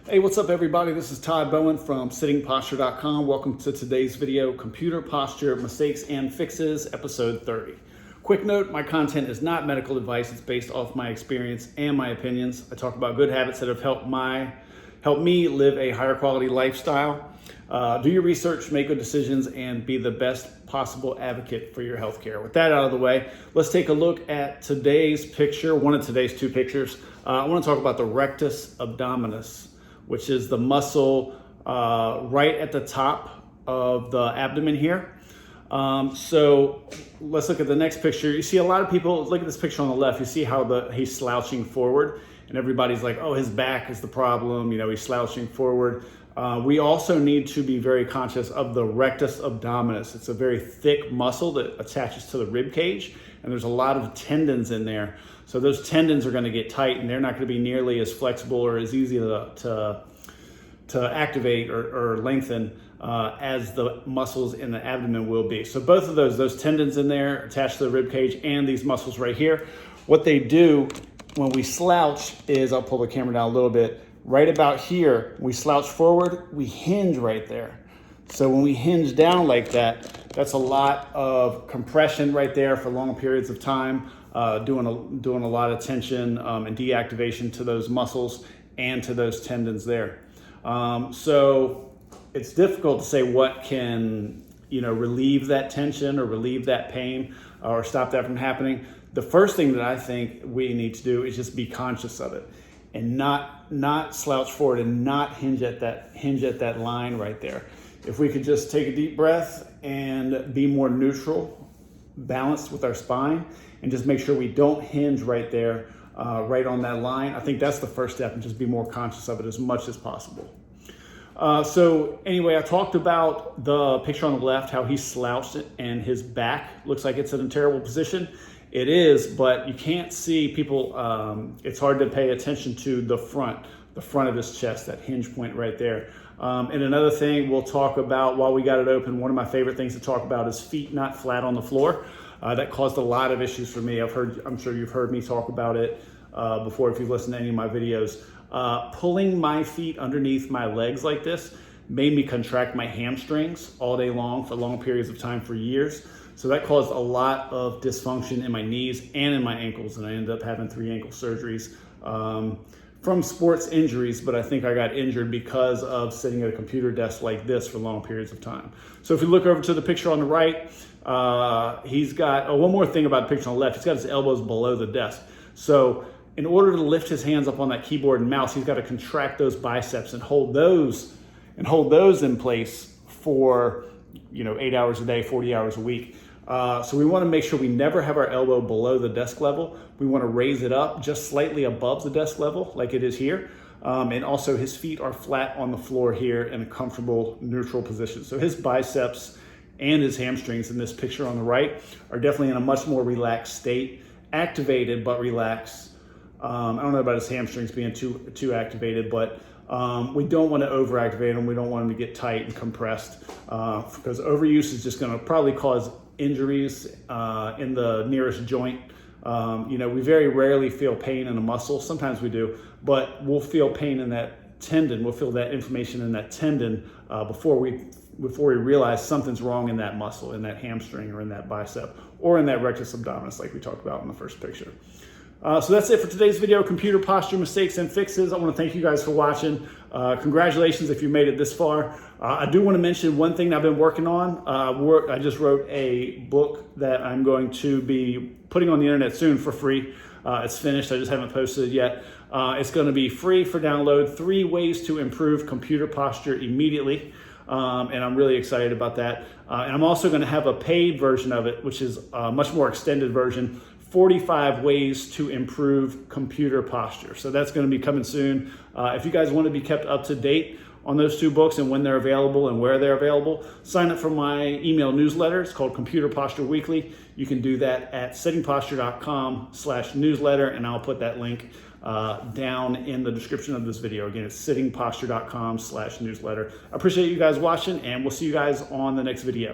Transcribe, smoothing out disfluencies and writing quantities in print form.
Hey, what's up everybody? This is Todd Bowen from sittingposture.com. Welcome to today's video, Computer Posture Mistakes and Fixes, episode 30. Quick note, my content is not medical advice. It's based off my experience and my opinions. I talk about good habits that have helped me live a higher quality lifestyle. Do your research, make good decisions, and be the best possible advocate for your healthcare. With that out of the way, let's take a look at today's picture, one of today's two pictures. I want to talk about the rectus abdominis, which is the muscle right at the top of the abdomen here. So let's look at the next picture. You see a lot of people, look at this picture on the left, you see how he's slouching forward and everybody's like, oh, his back is the problem, he's slouching forward. We also need to be very conscious of the rectus abdominis. It's a very thick muscle that attaches to the rib cage, and there's a lot of tendons in there. So those tendons are going to get tight, and they're not going to be nearly as flexible or as easy to activate or lengthen as the muscles in the abdomen will be. So both of those tendons in there attached to the rib cage and these muscles right here, what they do when we slouch is, I'll pull the camera down a little bit, right about here, we slouch forward, we hinge right there. So when we hinge down like that, that's a lot of compression right there for long periods of time, doing a lot of tension and deactivation to those muscles and to those tendons there. So it's difficult to say what can relieve that tension or relieve that pain or stop that from happening. The first thing that I think we need to do is just be conscious of it and not slouch forward and not hinge at that line right there. If we could just take a deep breath and be more neutral, balanced with our spine, and just make sure we don't hinge right there, right on that line. I think that's the first step, and just be more conscious of it as much as possible. So anyway, I talked about the picture on the left, how he slouched it and his back looks like it's in a terrible position. It is, but you can't see people, it's hard to pay attention to the front of his chest, that hinge point right there. And another thing we'll talk about while we got it open, one of my favorite things to talk about is feet not flat on the floor. That caused a lot of issues for me. I'm sure you've heard me talk about it before if you've listened to any of my videos. Pulling my feet underneath my legs like this made me contract my hamstrings all day long for long periods of time for years. So that caused a lot of dysfunction in my knees and in my ankles, and I ended up having 3 ankle surgeries from sports injuries, but I think I got injured because of sitting at a computer desk like this for long periods of time. So if you look over to the picture on the right, he's got, one more thing about the picture on the left, he's got his elbows below the desk. So in order to lift his hands up on that keyboard and mouse, he's got to contract those biceps and hold those in place for 8 hours a day, 40 hours a week. So we want to make sure we never have our elbow below the desk level. We want to raise it up just slightly above the desk level like it is here. And also his feet are flat on the floor here in a comfortable neutral position. So his biceps and his hamstrings in this picture on the right are definitely in a much more relaxed state, activated but relaxed. I don't know about his hamstrings being too activated, but we don't want to overactivate them. We don't want them to get tight and compressed because overuse is just going to probably cause injuries in the nearest joint. We very rarely feel pain in a muscle. Sometimes we do, but we'll feel pain in that tendon. We'll feel that inflammation in that tendon before we realize something's wrong in that muscle, in that hamstring or in that bicep or in that rectus abdominis like we talked about in the first picture. So that's it for today's video, Computer Posture Mistakes and Fixes. I want to thank you guys for watching. Congratulations if you made it this far. I do want to mention one thing I've been working on. I just wrote a book that I'm going to be putting on the internet soon for free. It's finished. I just haven't posted it yet. It's going to be free for download, 3 ways to improve computer posture immediately. And I'm really excited about that. And I'm also going to have a paid version of it, which is a much more extended version, 45 ways to improve computer posture. So that's going to be coming soon. If you guys want to be kept up to date on those 2 books and when they're available and where they're available, sign up for my email newsletter. It's called Computer Posture Weekly. You can do that at sittingposture.com/newsletter, and I'll put that link down in the description of this video. Again, it's sittingposture.com/newsletter. I appreciate you guys watching, and we'll see you guys on the next video.